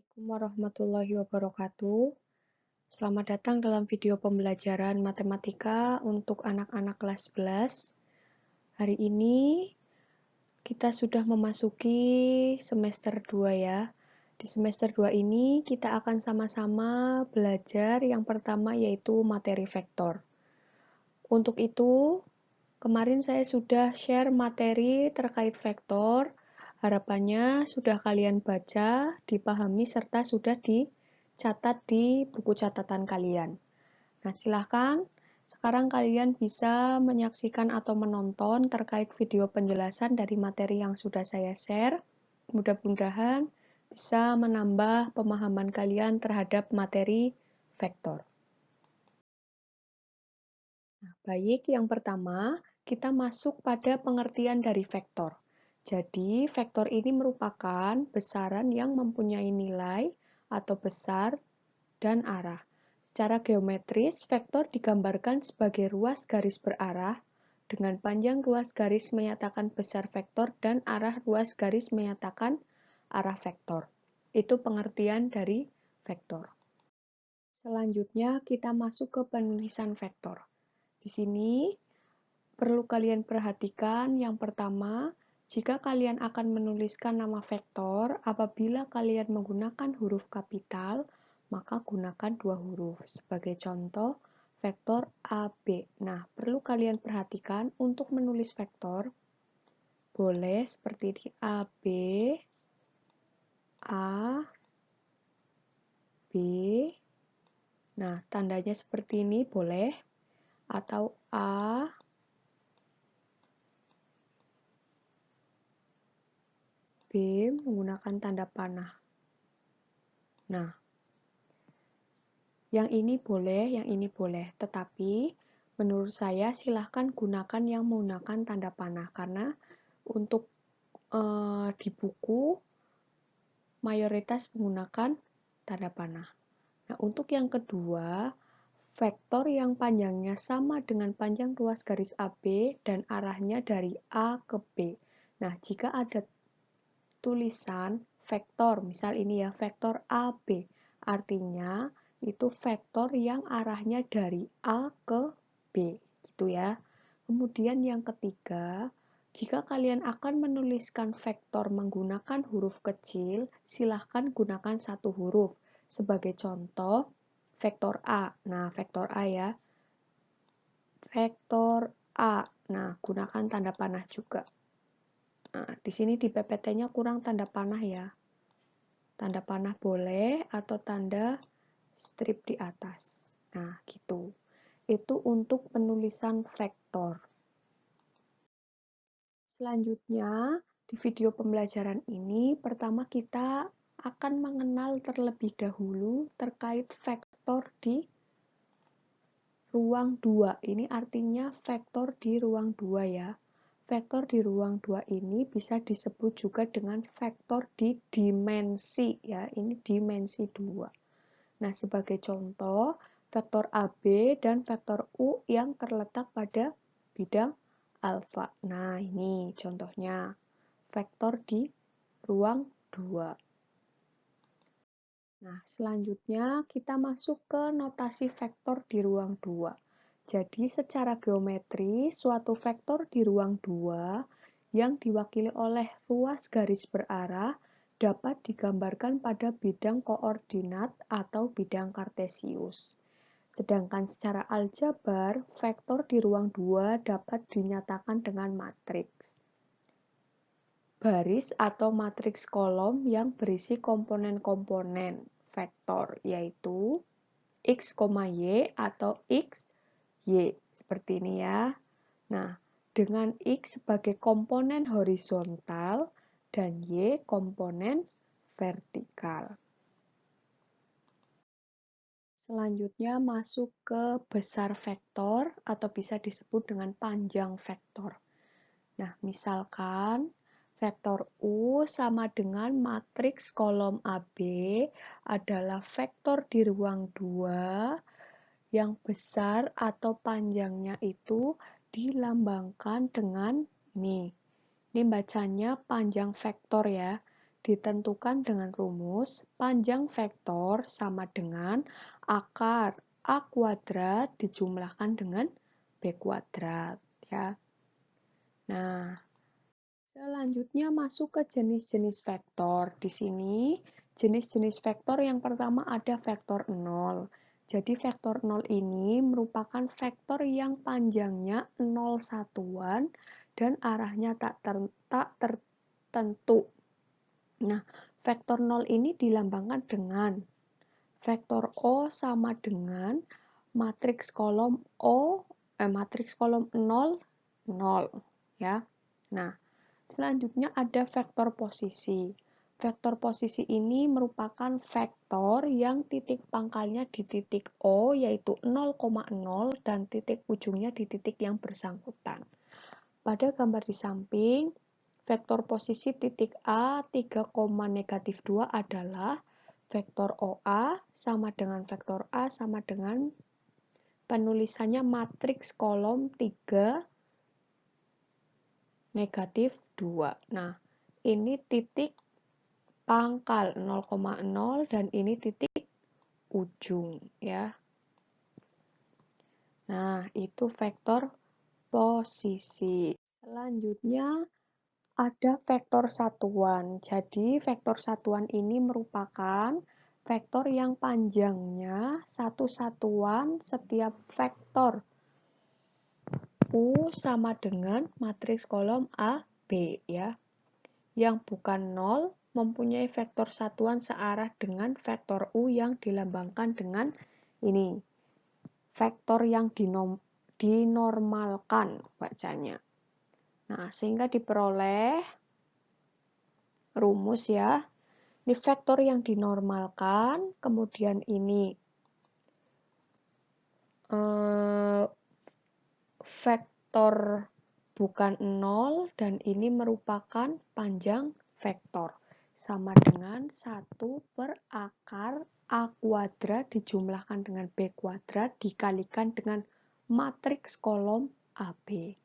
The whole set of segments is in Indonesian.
Assalamualaikum warahmatullahi wabarakatuh. Selamat datang dalam video pembelajaran matematika untuk anak-anak kelas 11. Hari ini kita sudah memasuki semester 2 ya. Di semester 2 ini kita akan sama-sama belajar yang pertama yaitu materi vektor. Untuk itu, kemarin saya sudah share materi terkait vektor. Harapannya sudah kalian baca, dipahami, serta sudah dicatat di buku catatan kalian. Nah, silahkan sekarang kalian bisa menyaksikan atau menonton terkait video penjelasan dari materi yang sudah saya share. Mudah-mudahan bisa menambah pemahaman kalian terhadap materi vektor. Nah, baik, yang pertama, kita masuk pada pengertian dari vektor. Jadi, vektor ini merupakan besaran yang mempunyai nilai atau besar dan arah. Secara geometris, vektor digambarkan sebagai ruas garis berarah, dengan panjang ruas garis menyatakan besar vektor dan arah ruas garis menyatakan arah vektor. Itu pengertian dari vektor. Selanjutnya, kita masuk ke penulisan vektor. Di sini perlu kalian perhatikan yang pertama, jika kalian akan menuliskan nama vektor, apabila kalian menggunakan huruf kapital, maka gunakan dua huruf. Sebagai contoh, vektor AB. Nah, perlu kalian perhatikan untuk menulis vektor, boleh seperti ini, AB, A, B. Nah, tandanya seperti ini boleh, atau A, B menggunakan tanda panah. Nah, yang ini boleh, yang ini boleh. Tetapi, menurut saya silahkan gunakan yang menggunakan tanda panah. Karena untuk di buku, mayoritas menggunakan tanda panah. Nah, untuk yang kedua, vektor yang panjangnya sama dengan panjang ruas garis AB dan arahnya dari A ke B. Nah, jika ada tulisan vektor, misal ini ya, vektor AB, artinya itu vektor yang arahnya dari A ke B, gitu ya. Kemudian yang ketiga, jika kalian akan menuliskan vektor menggunakan huruf kecil, silahkan gunakan satu huruf. Sebagai contoh, vektor A. Nah, vektor A ya. Vektor A. Nah, gunakan tanda panah juga. Nah, di sini di PPT-nya kurang tanda panah ya. Tanda panah boleh atau tanda strip di atas. Nah, gitu. Itu untuk penulisan vektor. Selanjutnya, di video pembelajaran ini, pertama kita akan mengenal terlebih dahulu terkait vektor di ruang 2. Ini artinya vektor di ruang 2 ya. Vektor di ruang 2 ini bisa disebut juga dengan vektor di dimensi ya. Ini dimensi 2. Nah, sebagai contoh, vektor AB dan vektor U yang terletak pada bidang alfa. Nah, ini contohnya. Vektor di ruang 2. Nah, selanjutnya kita masuk ke notasi vektor di ruang 2. Jadi, secara geometri, suatu vektor di ruang 2 yang diwakili oleh ruas garis berarah dapat digambarkan pada bidang koordinat atau bidang kartesius. Sedangkan secara aljabar, vektor di ruang 2 dapat dinyatakan dengan matriks. Baris atau matriks kolom yang berisi komponen-komponen vektor, yaitu X, Y atau X, Y. Seperti ini ya. Nah, dengan X sebagai komponen horizontal dan Y komponen vertikal. Selanjutnya masuk ke besar vektor atau bisa disebut dengan panjang vektor. Nah, misalkan vektor U sama dengan matriks kolom AB adalah vektor di ruang 2 yang besar atau panjangnya itu dilambangkan dengan ini. Ini bacanya panjang vektor ya. ditentukan dengan rumus panjang vektor sama dengan akar A kuadrat dijumlahkan dengan B kuadrat, ya. Nah, selanjutnya masuk ke jenis-jenis vektor. Di sini, jenis-jenis vektor yang pertama ada vektor 0. Jadi vektor 0 ini merupakan vektor yang panjangnya 0 satuan dan arahnya tak tertentu. Nah, vektor 0 ini dilambangkan dengan vektor O sama dengan matriks kolom matriks kolom 0, 0, ya. Nah, selanjutnya ada vektor posisi. Vektor posisi ini merupakan vektor yang titik pangkalnya di titik O, yaitu 0,0, dan titik ujungnya di titik yang bersangkutan. Pada gambar di samping, vektor posisi titik A 3,-2 adalah vektor OA sama dengan vektor A sama dengan penulisannya matriks kolom 3, -2. Nah, ini titik pangkal 0,0 dan ini titik ujung, ya. Nah, itu vektor posisi. Selanjutnya ada vektor satuan. Jadi, vektor satuan ini merupakan vektor yang panjangnya satu satuan setiap vektor U sama dengan matriks kolom A, B, ya. Yang bukan 0 mempunyai vektor satuan searah dengan vektor U yang dilambangkan dengan ini. Vektor yang dinormalkan bacanya. Nah, sehingga diperoleh rumus, ya. Ini vektor yang dinormalkan, kemudian ini vektor bukan 0, dan ini merupakan panjang vektor. Sama dengan 1 per akar A kuadrat dijumlahkan dengan B kuadrat dikalikan dengan matriks kolom AB.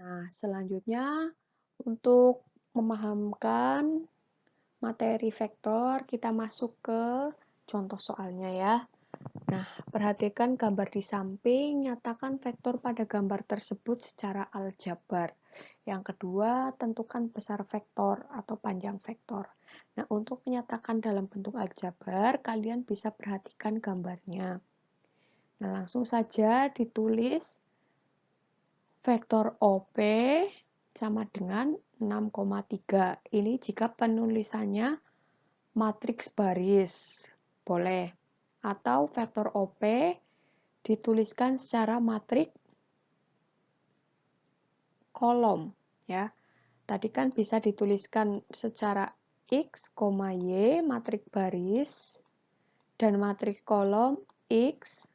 Nah, selanjutnya untuk memahamkan materi vektor, kita masuk ke contoh soalnya, ya. Nah, perhatikan gambar di samping, nyatakan vektor pada gambar tersebut secara aljabar. Yang kedua, tentukan besar vektor atau panjang vektor. Nah, untuk menyatakan dalam bentuk aljabar, kalian bisa perhatikan gambarnya. Nah, langsung saja ditulis vektor OP sama dengan 6,3. Ini jika penulisannya matriks baris, boleh. Atau vektor OP dituliskan secara matriks kolom, ya. Tadi kan bisa dituliskan secara X, Y, matriks baris, dan matriks kolom X,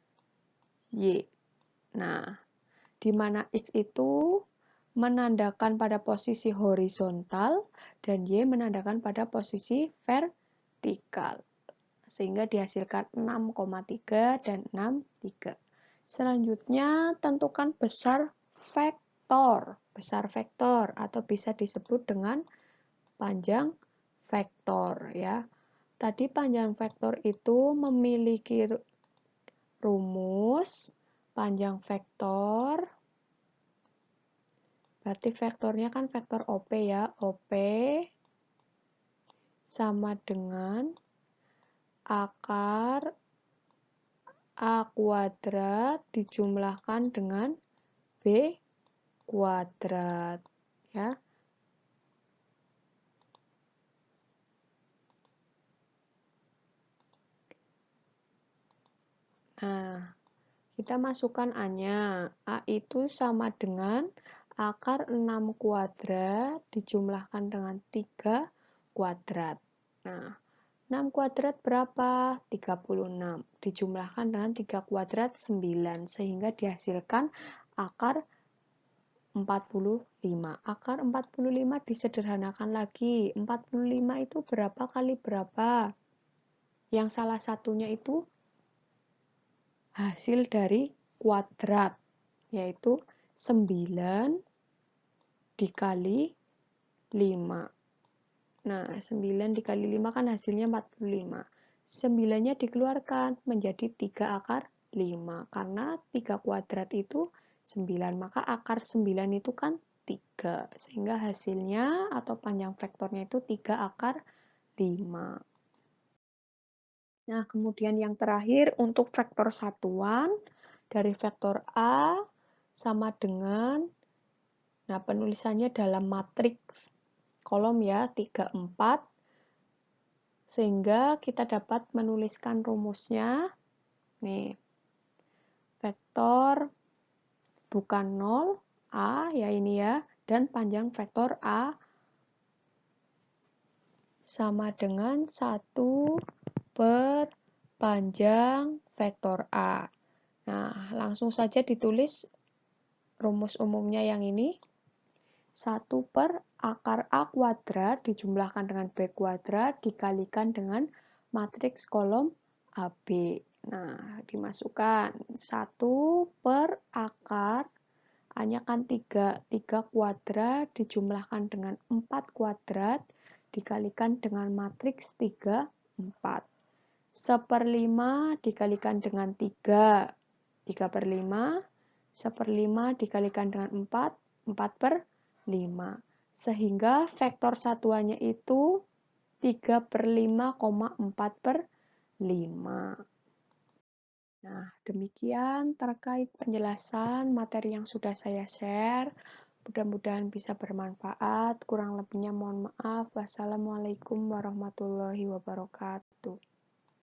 Y. Nah, di mana X itu menandakan pada posisi horizontal dan Y menandakan pada posisi vertikal. Sehingga dihasilkan 6,3 dan 6,3. Selanjutnya, tentukan besar vektor. Besar vektor atau bisa disebut dengan panjang vektor, ya. Tadi panjang vektor itu memiliki rumus panjang vektor. Berarti vektornya kan vektor OP, ya. OP sama dengan akar A kuadrat dijumlahkan dengan B kuadrat, ya. Nah, kita masukkan A-nya. A itu sama dengan akar 6 kuadrat dijumlahkan dengan 3 kuadrat. Nah, 6 kuadrat berapa? 36. Dijumlahkan dengan 3 kuadrat 9, sehingga dihasilkan akar 45. Akar 45 disederhanakan lagi. 45 itu berapa kali berapa? Yang salah satunya itu hasil dari kuadrat, yaitu 9 dikali 5. Nah, 9 dikali 5 kan hasilnya 45. 9-nya dikeluarkan menjadi 3 akar 5. Karena 3 kuadrat itu 9, maka akar 9 itu kan 3. Sehingga hasilnya atau panjang vektornya itu 3 akar 5. Nah, kemudian yang terakhir untuk vektor satuan dari vektor A sama dengan, nah penulisannya dalam matriks kolom ya, 3, 4, sehingga kita dapat menuliskan rumusnya. Nih, vektor bukan 0, A ya ini ya, dan panjang vektor A sama dengan 1 per panjang vektor A. Nah, langsung saja ditulis rumus umumnya yang ini. 1 per akar A kuadrat dijumlahkan dengan B kuadrat dikalikan dengan matriks kolom AB. Nah, dimasukkan 1 per akar A-nya kan 3, 3 kuadrat dijumlahkan dengan 4 kuadrat dikalikan dengan matriks 3, 4. 1/5 dikalikan dengan 3, 3 per 5, 1/5 dikalikan dengan 4, 4/5. Sehingga vektor satuannya itu 3/5,4/5. Nah, demikian terkait penjelasan materi yang sudah saya share. Mudah-mudahan bisa bermanfaat. Kurang lebihnya mohon maaf. Wassalamualaikum warahmatullahi wabarakatuh.